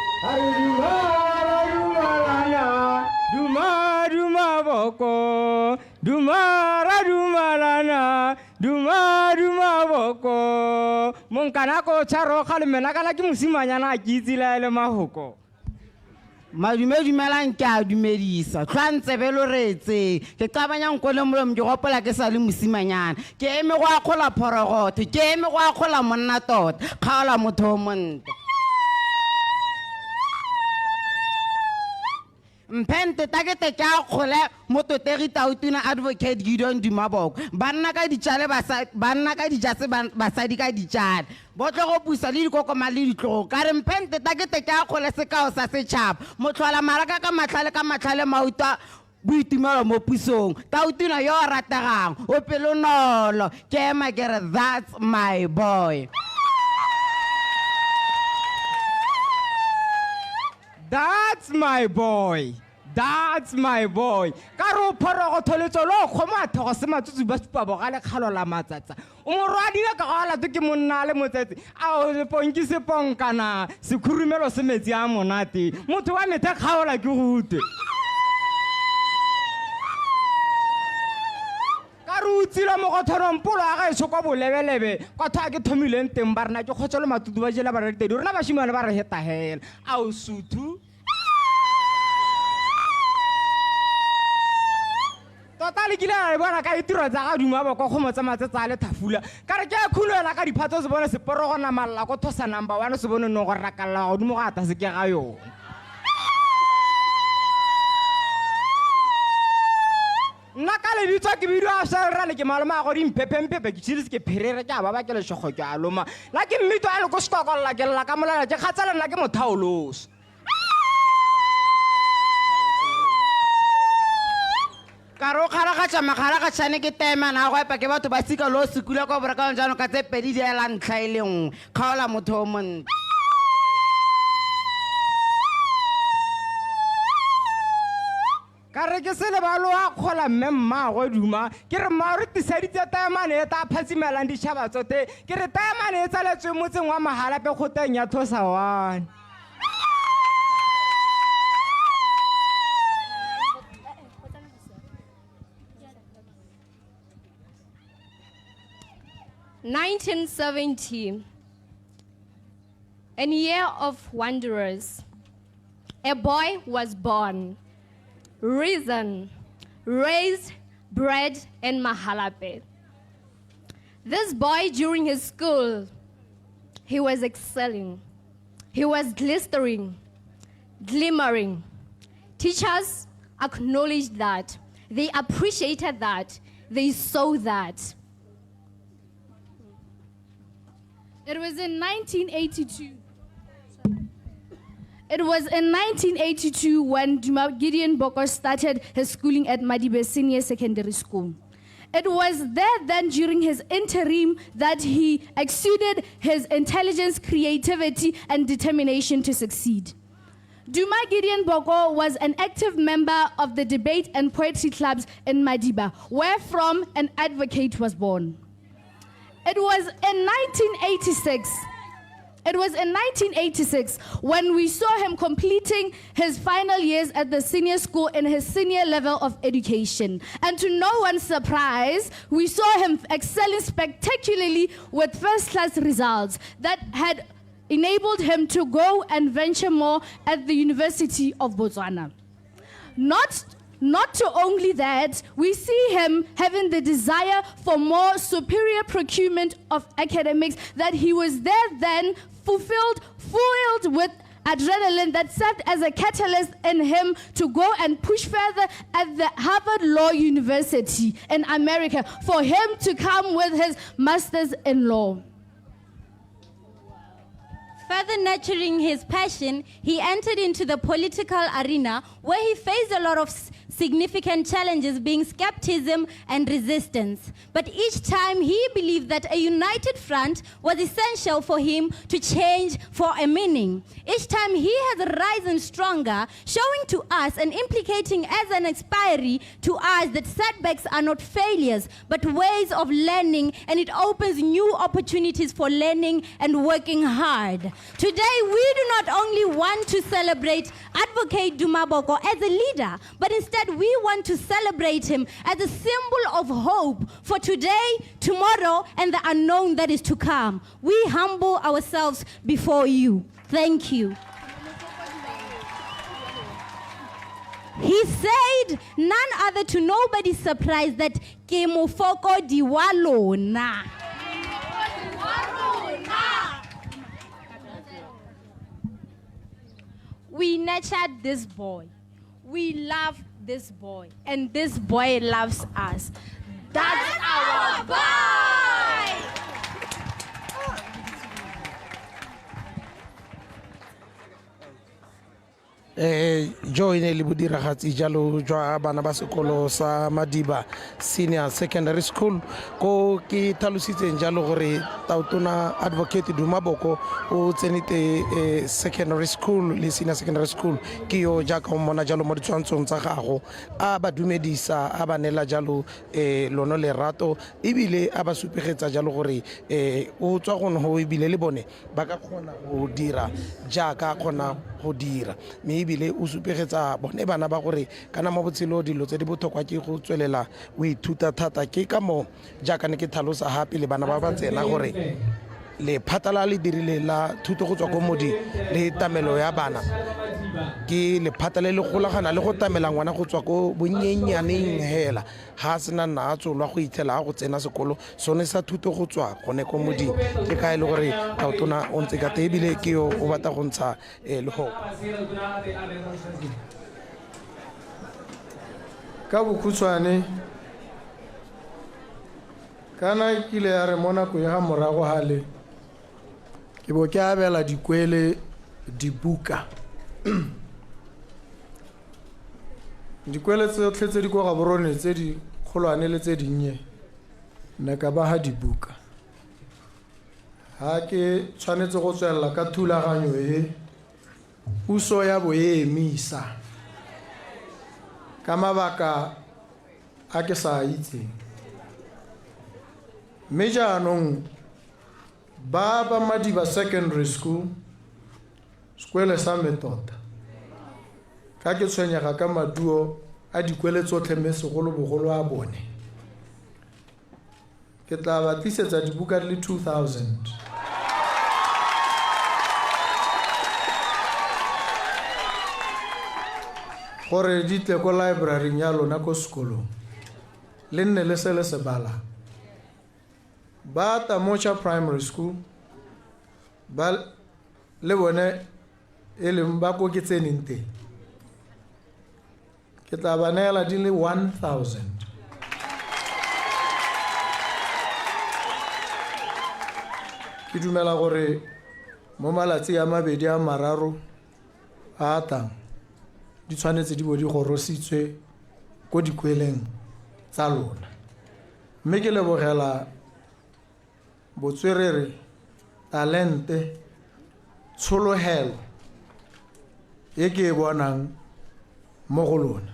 Duma duma boko duma ra duma lana duma duma boko monkana ko tsharo khale mena kana ke mosimanyana a ke itsile le mahoko. Madume dumelang ke a dumedisa tlhantse be lo retse ke qabanyang ko le molemo ke gopola ke sa le mosimanyana ke eme go akgola phorogote ke eme go akgola monna tota kgaola motho o monte mpente takete ka khole mototegi Tautona Advocate Gideon Duma Boko banna ka ditšale banna ka dijase basadi ka ditšale botlo go pusa le dikokoma le ditlogo ka re mpente takete ka khole sekao sa setšhaba motlhola maraka ka matlhale mauta boitumelo mo pusong Tautona yo rategang o pelo nolo ke ema ke re that's my boy. That's my boy. That's my boy. Karo phorogo tholetso lo khoma thogo se matsutsu ba supa bogale khalo la matsatsa. O morwadi ka gala ke monna le motsetse. A o le ponki se ponkana se khurumelo se metsi a monate. Motho wa methe khaola ke gute. Karo utsila mo go thoron polo a ga e tshoko bolebelebe. Ka tha ke thomileng teng ba rena ke khotsolo matutu ba jela ba re tedi. Rena ba shimane ba re heta hela. A o suthu totale ke le bona ka itiro tsa ga Duma Boko go motsa matsetsa le thafula ka re ke a khulela ka diphatso se bona se porogona malla go thosa number 1 se bone no go rakalla go dimo ga ta se ke ga yona nna ka le bitsa ke bidio a sa rale ke maloma go di mphepempepe ke tshile ke pherere ke a ba ke le shogo ke a loma la ke mmito a le go skokolla ke lla ka molala ke khatsala nna ke mothaoloso Karo kharagatsa makharagatsane ke tema na go epa ke batho ba sika lo sekula go boraka jano ka tse pedi di ela ntlha ile ngwe kgaola motho o monte ka re ke se le balo a khola mme mmago Duma ke re mma re tisaditse taemane e ta phatsimelang ditšhaba tsote ke re taemane e tsaletswe motseng wa Mahalape go teng ya Thosa 1 1970, a year of wanderers. A boy was born, risen, raised, bred in Mahalape. This boy, during his school, he was excelling. He was glistering, glimmering. Teachers acknowledged that. They appreciated that. They saw that. It was in 1982. It was in 1982 when Duma Gideon Boko started his schooling at Madiba Senior Secondary School. It was there then during his interim that he exuded his intelligence, creativity, and determination to succeed. Duma Gideon Boko was an active member of the debate and poetry clubs in Madiba, where from an advocate was born. It was in 1986 when we saw him completing his final years at the senior school in his senior level of education. And to no one's surprise, we saw him excelling spectacularly with first-class results that had enabled him to go and venture more at the University of Botswana. Not to only that, we see him having the desire for more superior procurement of academics, that he was there then fueled with adrenaline that served as a catalyst in him to go and push further at the Harvard Law University in America for him to come with his master's in law. Further nurturing his passion, he entered into the political arena where he faced a lot of significant challenges, being skepticism and resistance. But each time he believed that a united front was essential for him to change for a meaning. Each time he has risen stronger, showing to us and implicating as an expiry to us that setbacks are not failures, but ways of learning, and it opens new opportunities for learning and working hard. Today, we do not only want to celebrate Advocate Duma Boko as a leader, but instead we want to celebrate him as a symbol of hope for today, tomorrow, and the unknown that is to come. We humble ourselves before you. Thank you. He said, none other to nobody's surprise, that ke mofoko diwalona. We nurtured this boy. We love this boy. And this boy loves us. That's our boy! Joy ne le bodiragatsi jalo jwa bana ba sekolo sa Madiba Senior Secondary School ko ke tlhalositseng jalo gore Tautona Advocate Duma Boko o tsenite secondary school le senior secondary school ke yo jaaka o mona jalo mo ditshwantshong tsa gago a ba dumedisa a ba nela jalo lono lerato ebile a ba supegetsa jalo gore o tswa gone go ebile le bone ba ka kgona go dira jaaka kgona go dira ebile o supegetsa bone bana ba gore kana mo botshelo dilo tse di botlhokwa ke go tswelela o ithuta thata ke ka mo jaaka ne ke tlhalosa hape le bana ba ba tsena gore le phatala le dirile la thuto go tswa ko modi le tamelo ya bana ke le phatala le golagana le go tamela ngwana go tswa ko bonnyenyaneng hela ha sena nna a tsolwa go ithela go tsena sekolo sone sa thuto go tswa gone ko modi ke ka ile gore Tautona o ntse ka tebile ke yo o batla go ntsha le go ka bokhutswane kana kile ya re mona ko ya morago hale ke bo ke abela dikwele dibuka dikwele tsotlhe tse di kwa gaborone tse di kgolwane le tse dinnye nna ka ba ha dibuka ha ke tshwanetse go tswella ka thulaganyo e puso ya bo e emisa ka mabaka a ke sa itseng mme jaanong ba Madiba Secondary School sekwele sa metota ka ke tshwenyega ka maduo a dikwele tsotlhe mme segolobogolo a bone ke tla ba tlisetsa dibuka di le 2000 gore di tle ko library ya lona ko sekolong le nne le se le se bala ba Tamocha Primary School ba le bone e leng ba ko ke tseneng teng ke tla ba neela di le 1000 ke dumela gore mo malatsi a mabedi a mararo a tang di tshwanetse di bo di gorositswe ko dikweleng tsa lona mme ke lebogela botswerere talente tsholohelo e ke e bonang mo go lona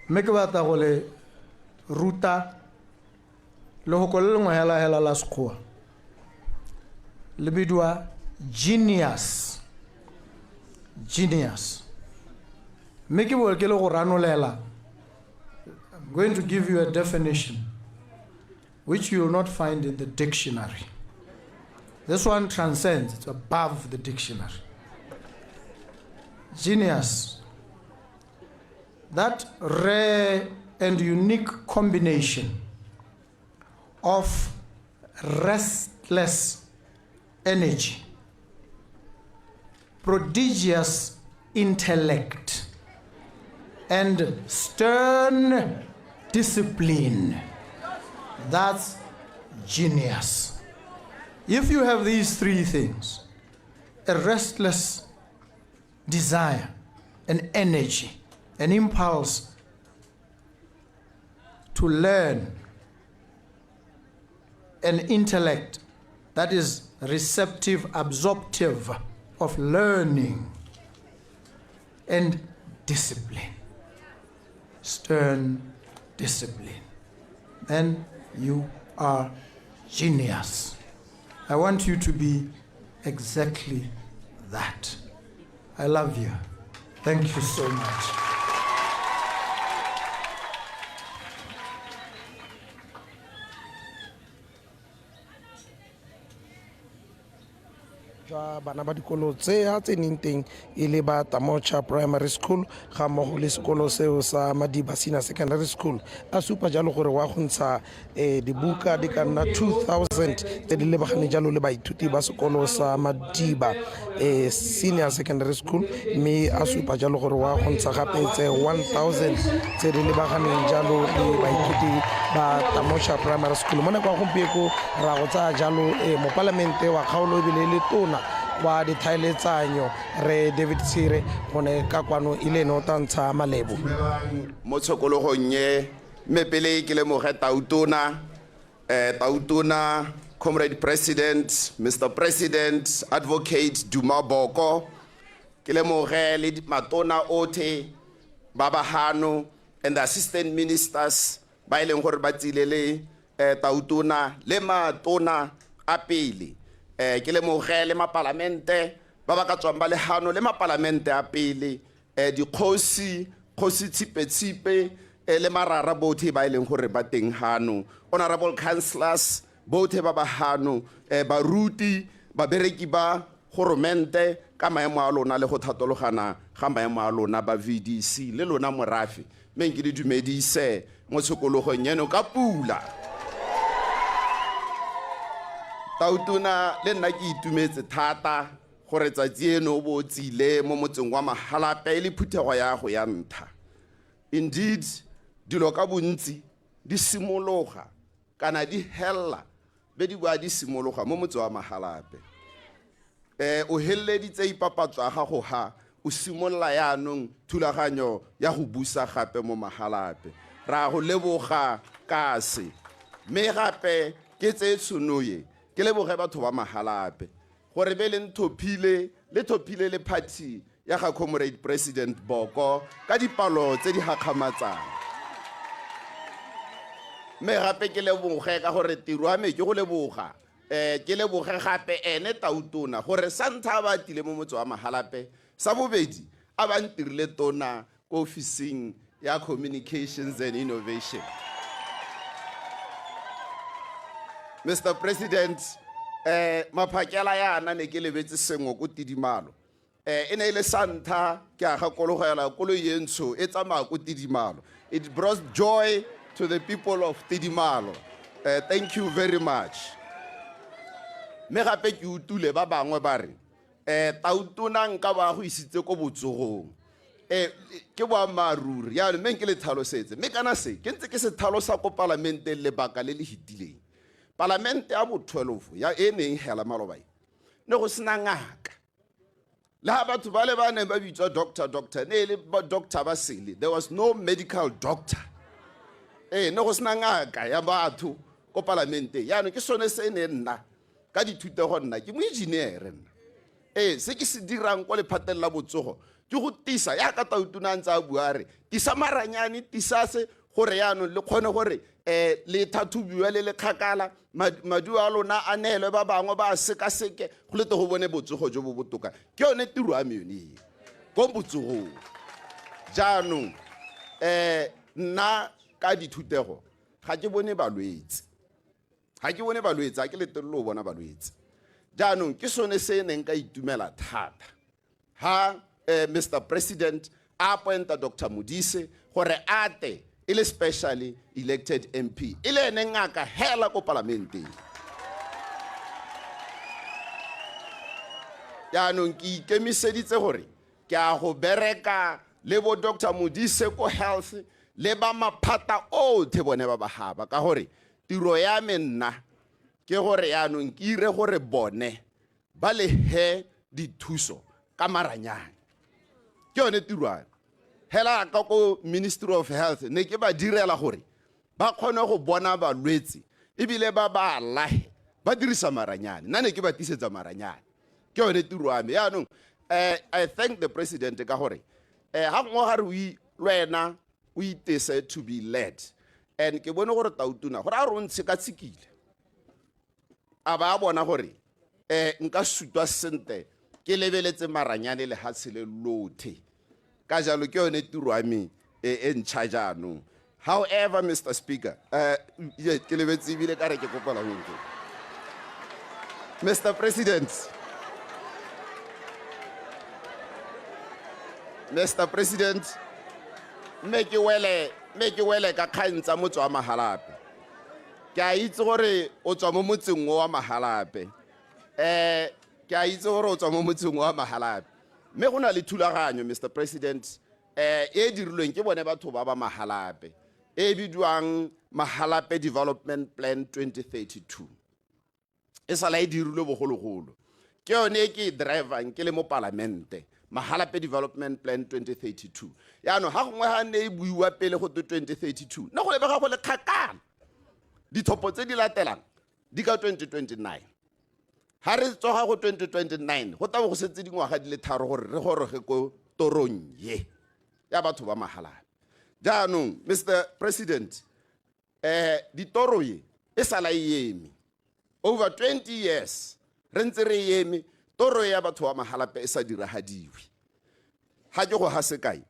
mme ke batla go le ruta le go le lengwe hela la sekgowa le bidwa genius mme ke bo ke le go ranolela. I'm going to give you a definition which you will not find in the dictionary. This one transcends, it's above the dictionary. Genius, that rare and unique combination of restless energy, prodigious intellect, and stern discipline. That's genius. If you have these three things, a restless desire, an energy, an impulse to learn, an intellect that is receptive, absorptive of learning, and discipline, stern discipline, then you are genius. I want you to be exactly that. I love you. Thank you so much. Jwa bana ba dikolo tse a tseneng teng e le ba Tamocha Primary School ga mmogo le sekolo seo sa Madiba Senior Secondary School a supa jalo gore wa go ntsha dibuka di ka nna 2000 tse di lebagane jalo le baithuti ba sekolo sa Madiba Senior Secondary School mme a supa jalo gore wa go ntsha gape tse 1000 tse di lebagane jalo le baithuti ba Tamocha Primary School mo nakwa gompieko ra go tsaya jalo mo parlamente wa kgaolo ebile le tona wa dithaeletsanyo re David Sire gone ka kwano ile no tantsha malebo mo tshokologong ye mepele ke le moge tautona Comrade President, Mr. President, Advocate Duma Boko, ke le moge le matona ote Baba Hano and the assistant ministers ba ileng gore ba tsilele tautona le matona a pele ke le moge le mapalamente ba ba ka tswang ba le hano le mapalamente a pele dikgosi tsipe le marara botlhe ba ileng gore ba teng hano honorable councillors botlhe ba ba hano baruti babereki ba goromente ka maemo a lona le go thatologana ga maemo a lona ba VDC le lona morafi mme ke di dumedise mo tshokologong yeno ka pula tautona le nna ke itumetse thata gore tsatsi eno bo tsile mo motseng wa Mahalape le phuthego ya go ya ntha. Indeed dilo ka bontsi di simologa kana di hella be di bua di simologa mo motseng wa Mahalape o helleditse ipapatswa ga go ha o simolla yaanong thulaganyo ya go busa gape mo Mahalape ra go leboga kase me gape ke tse tsunoye ke leboge batho ba Mahalape gore be le ntophile le party ya ga Comrade President Boko ka dipalo tse di gakgamatsang me gape ke leboge ka gore tiro a me ke go leboga ke leboge gape ene tautona gore santha ba tile mo motse wa Mahalape sa bobedi a ba ntirile tona ko officing ya communications and innovation. Mr. President, maphakela yana ne ke lebetse sengwe go tidimalo ene ile santha ke a gakologela kolo yentsho e tsamaya go tidimalo. It brought joy to the people of Tidimalo. Thank you very much. Me gape ke utule ba bangwe ba re tautona nka ba go isitse ko botsogong ke boa maruri ya me ke le thalosetse me kana se ke ntse ke se thalosa ko parlamente le baka le le hitileng parlamente ya bo 12 ya eneng hela malobai ne go sena ngaka le ha batho ba le ba ne ba bitswa doctor ne le ba doctor ba sele, there was no medical doctor ne go sena ngaka ya batho ko parlamente yaanong ke sone se ne nna ka dithutego nna ke moengineere nna se ke se dirang kwa lephateng la botsogo ke go tisa ya ka Tautona ntse a bua re tisa maranyane tisa se gore yaanong le kgone gore le thathubiwa le kgakala maduo a lona a neelwe ba bangwe ba sekaseke go lete go bone botsogo jo bo botoka ke yone tiro ya me yone ko botsogong jaanong nna ka dithutego ga ke bone balwetse ga ke letelelo o bona balwetse jaanong ke sone se neng ka itumela thata ha Mr. President a appointa Dr. Modise gore ate ile specially elected MP ile ene ngaka hela ko parlamente yaanong ke ikemiseditse gore ke a go bereka le bo Dr. Modise ko health le ba maphata otlhe bone ba haba ka gore tiro ya me nna ke gore yaanong ke ire gore bone ba le he dithuso ka maranyane ke yone tirwana hela ka ko Ministry of Health ne ke ba direla gore ba kgone go bona balwetse ebile ba lahe ba dirisa maranyane nna ne ke ba tisetsa maranyane ke yone tiro ya me yaanong I thank the president ka gore ha ngwa re lwena o itese to be led and ke bone gore Tautona gore a re ntse ka tsikile a ba bona gore nka sutwa sente ke lebeletse maranyane le hatsele lothe ka jalo ke yone tiro ya me en charge jaanong. However, Mr. Speaker, ke lebetse ebile ka re ke kopela ho nke Mr. President, me ke wele ka kgantsa motso wa Mahalape. Ke a itse gore o tswa mo motseng wa Mahalape. Ke a itse gore o tswa mo motseng wa Mahalape. Me go na le thulaganyo Mr. President e dirilweng ke bone batho ba Mahalape e bidiwang Mahalape Development Plan 2032. E sala e dirilwe bogologolo ke yone ke driver ke le mo parlamente Mahalape Development Plan 2032 yaanong ha gongwe ha ne e buiwa pele go 2032 na go lebega go le kgakala dithopo tse di latelang di ka 2029 ha re tsoga go 2029 go tabo go setse dingwaga di le tharo gore re goroge ko torong ye ya batho ba Mahalape jaanong Mr. President ditoro ye e sala yemi over 20 years re ntse re yemi toro ya batho ba Mahalape e sa diragadiwe ha ke go ha sekai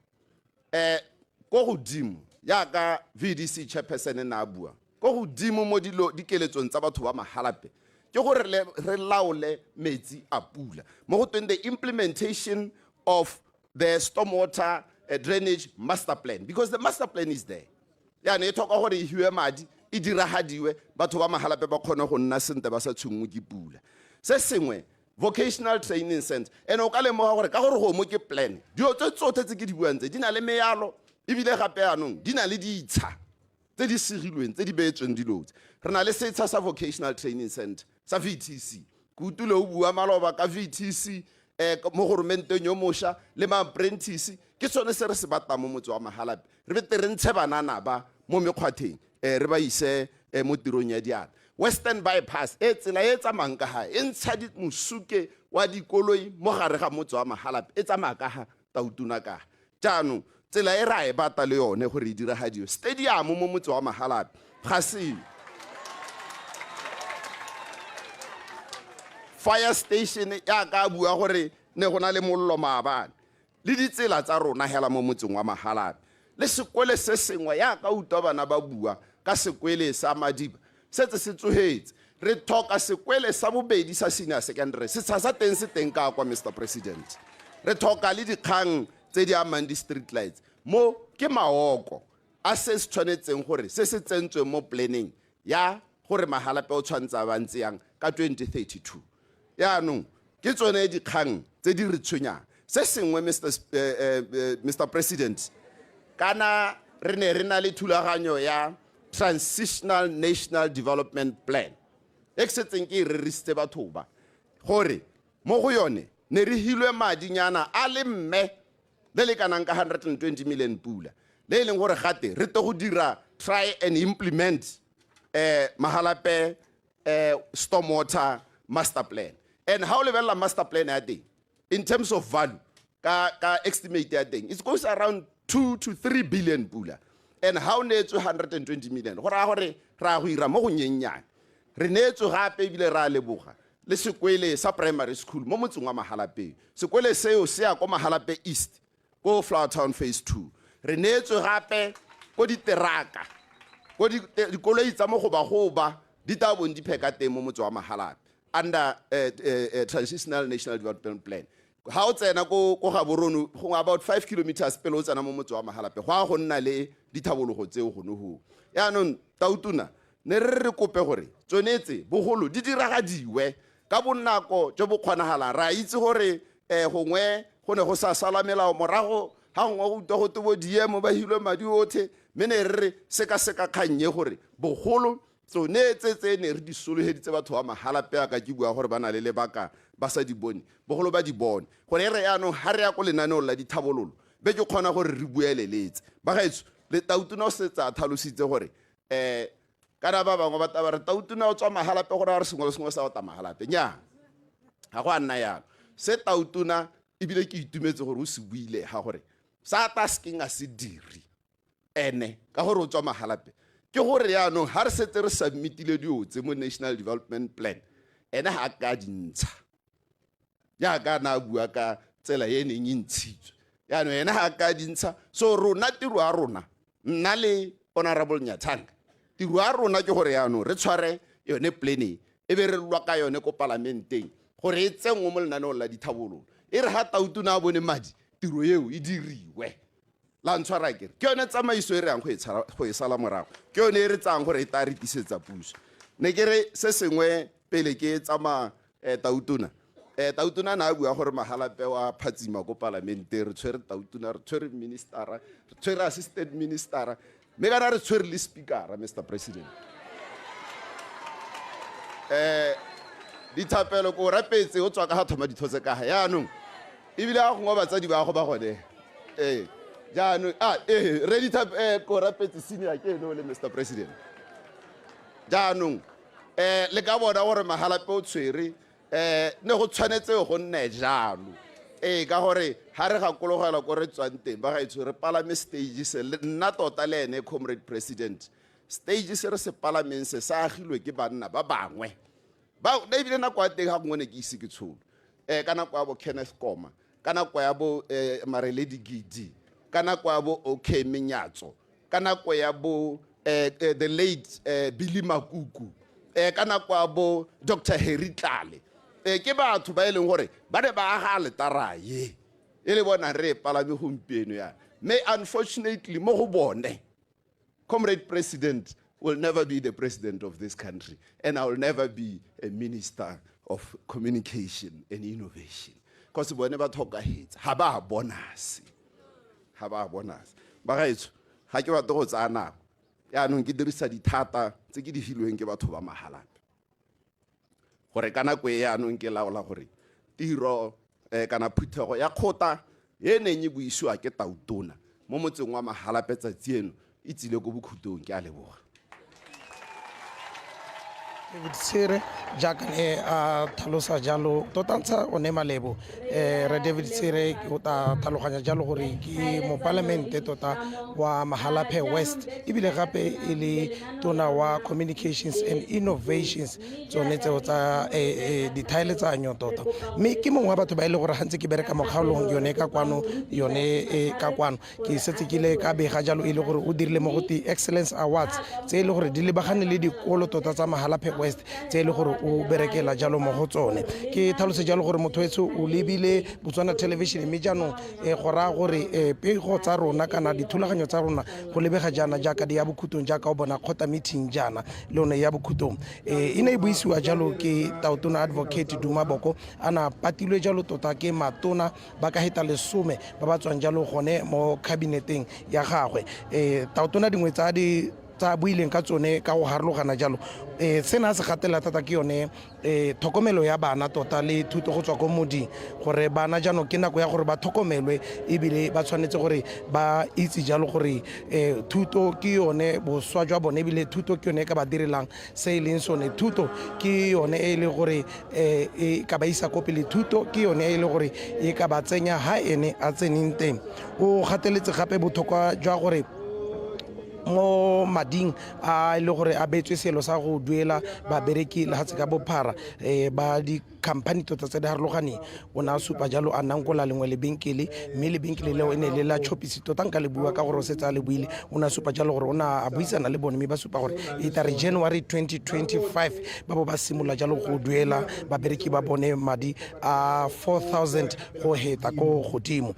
go godimo ya ka VDC chairperson na bua go godimo mo dikeletsong tsa batho ba Mahalape ke gore re laole metsi a pula mo go tweng the implementation of the stormwater drainage master plan because the master plan is there ya ne thoka gore e hiwe madi e diragadiwe batho ba Mahalape ba khona go nna sente ba sa tshungwe ke pula se sengwe vocational training center ene o ka lemoga gore ka gore go mo ke plan dio tse tsotse tse ke di buang tse di na le mealo ebile gape yanong di na le ditsha tse di segilweng tse di beetsweng dilotse re na le setsha sa vocational training center sa VTC kutule o bua maloba ka VTC mo gormenteng yo mosha le ma apprentice ke tsone se re se batang mo motse wa Mahalape re bete re ntshe banana ba mo mekgwatheng re ba ise mo tirong ya diana Western bypass tsela e tsamang ka ha e ntsha di mosuke wa dikoloi mo gare ga motse wa Mahalape e tsamaya ka ha Tautona ka jaanong tsela e ra e bata le yone gore e diragadiwe stadium mo motse wa Mahalape ga se fire station ya ka bua gore ne gona le mollo maabane le ditsela tsa rona hela mo motseng wa Mahalape le sekwele se sengwe ya ka utwa bana ba bua ka sekwele sa Madiba setse se tsohetse re thoka sekwele sa bobedi sa senior secondary se sa teng se teng ka kwa Mr. President re thoka le dikgang tse di amang di street lights mo ke maoko a se tshwanetseng gore se se tsentswe mo planning ya gore Mahalape o tshwantsa ba ntse yang ka 2032 yaanong ke tsone dikgang tse di re tshwenyang se sengwe Mr. President kana re ne re na le thulaganyo ya Transitional National Development Plan e setseng ke re risitse batho ba gore mo go yone ne re hilwe madinyana a le mme le le kanang ka 120 million pula le leng gore gate re to go dira try and implement Mahalape stormwater master plan. And how level master plan a day in terms of value ka estimate a day it goes around 2 to 3 billion pula. And how ne 220 million gora gore ra go ira mo go nyenyane re ne tso gape bile ra leboga le sekwele sa primary school mo motseng wa Mahalape sekwele seo se ya ko Mahalape East ko Flower Town phase 2 re ne tso gape ko diteraka ko dikoloi tsa mo go ba di ta bon di pheka teng mo motse wa Mahalape under transitional national development plan. How tsena ko ga boronu go about 5 kilometers pele o tsena mo motse wa Mahalape go a go nna le dithabologo tseo go no ho ya no tautuna ne re kope gore tsonetse bogolo di diragadiwe ka bonako jo bo kgonagala ra itse gore gongwe go ne go sa salamela morago ha ngwa go go tubo diemo ba hilwe madi othe mene re seka khanye gore bogolo tsonetse ne re di soloheditse batho ba Mahalape ka ke bua gore bana le lebaka ba sa di bone bogolo ba di bone gore re ya no ha re ya go lenaneo la dithabololo be ke khona gore re bueleletse ba gaetso le tautuna o setsa thalositse gore kana ba bangwe ba taba re tautuna o tswa Mahalape gore a re sengwe le sengwe sa ta Mahalape nya ha go nna yalo se tautuna ibile ke itumetse gore o se buile ha gore sa tasking a se diri ene ka gore o tswa Mahalape ke gore ya no ha re setse re submitile diotse mo national development plan ene ha ka dintsha ya ka na bua ka tsela ye neng intshitswe ya no ene ha ka dintsha so rona tiro a rona nna le honorable Nyathanga tiro a rona ke gore ya no re tshware yone plan e be re lwa ka yone ko parlamenteng gore e tsengwe mo lenaneo la dithabololo e re ha tautuna a bone madi tiro yeo e diriwe la ntshwara ke yone tsamaiso e re yang go e sala morago ke yone e re tsang gore e ta re tisetsa puso ne ke re se sengwe pele ke tsama tautuna na bua gore Mahalape wa phatsima ko parlamente re tshwere tautuna re tshwere minister re tshwere assistant minister me kana re tshwere le speaker Mr President dithapelo ko rapetse o tswa ka thoma dithotse ka ya no ibile a go batsadi ba go ba gone jaanong ready tap ko rapetse senior ke no le Mr President jaanong le ka bona gore Mahalape o tshwere ne go tshwanetse go nne jalo ka gore ha re ga kologela go re tswang teng ba ga itse re palame stage se nna tota le ene comrade president stage se re se palameng se sa agilwe ke banna ba bangwe ba ne bile na kwa teng ha ngone ke ise ke tsholo kana kwa bo Kenneth Koma kana kwa bo Mareledi Gidi kana kwa bo OK Menyatso kana kwa ya bo the late Billy Makuku kana kwa bo Dr Harry Tlale ke batho ba eleng gore ba ne ba aga le taraye le bona re palame gompieno ya me unfortunately mo go bone comrade president will never be the president of this country and I will never be a minister of communication and innovation because bone ba thoka hitsa ha ba bonus ba gaetso ga ke batla go tsaya nako ya no ke dirisa dithata tse ke di filweng ke batho ba Mahalape gore kana kwe ya no ke laola gore tiro kana phuthego ya khota ye neng e buisiwa ke tautona mo motseng wa Mahalape tsa tsieno e tsile go bokhutong ke a leboga David Sire jaaka ne a tlhalosa jalo totantsha o ne malebo re David Sire o ta tlhaloganya jalo gore ke mo parlamente tota wa Mahalape West ebile gape e le tona wa communications and innovations tsone tseo tsa dithaeletsanyo tota mme ke mongwe wa batho ba ile gore gantse ke bereka mo kgaolong yone ka kwano ke setse ke le ka bega jalo e le gore o dirile mo go ti excellence awards tse ile gore di lebagane le dikolo tota tsa Mahalape West tse ile gore o berekela jalo mo go tsone ke tlhalose jalo gore motho wetso o lebile Botswana television mme jaanong go ra gore pego tsa rona kana dithulaganyo tsa rona go lebega jana jaaka di ya bokhutong jaaka o bona khota meeting jana le one ya bokhutong e ne e buisiwa jalo ke tautona advocate Duma Boko ana patilwe jalo tota ke matona ba ka heta lesome ba ba tswang jalo gone mo cabineteng ya gagwe tautona dingwe tsa di tsa buileng ka tsone ka go harologana jalo sena se gatela thata ke yone tlhokomelo ya bana tota le thuto go tswa ko moding gore bana jaanong ke nako ya gore ba tlhokomelwe ebile ba tshwanetse gore ba itse jalo gore thuto ke yone boswa jwa bone ebile thuto ke yone e ka ba direlang se e leng sone thuto ke yone e le gore e ka ba isa ko pele thuto ke yone e le gore e ka ba tsenya ha ene a tseneng teng o gateletse gape botlhokwa jwa gore mo mading a le gore a betswe selo sa go duela babereki le hatse ka bophara ba di-company tota tse di harologaneng o ne a supa jalo a nankola lengwe lebenkele mme lebenkele leo e ne le la chopisi tota nka le bua ka gore o setse a le buile o ne a supa jalo gore o ne a buisana le bone mme ba supa gore e tare January 2025 ba bo ba simolola jalo go duela babereki ba bone madi a 4,000 go heta ko godimo.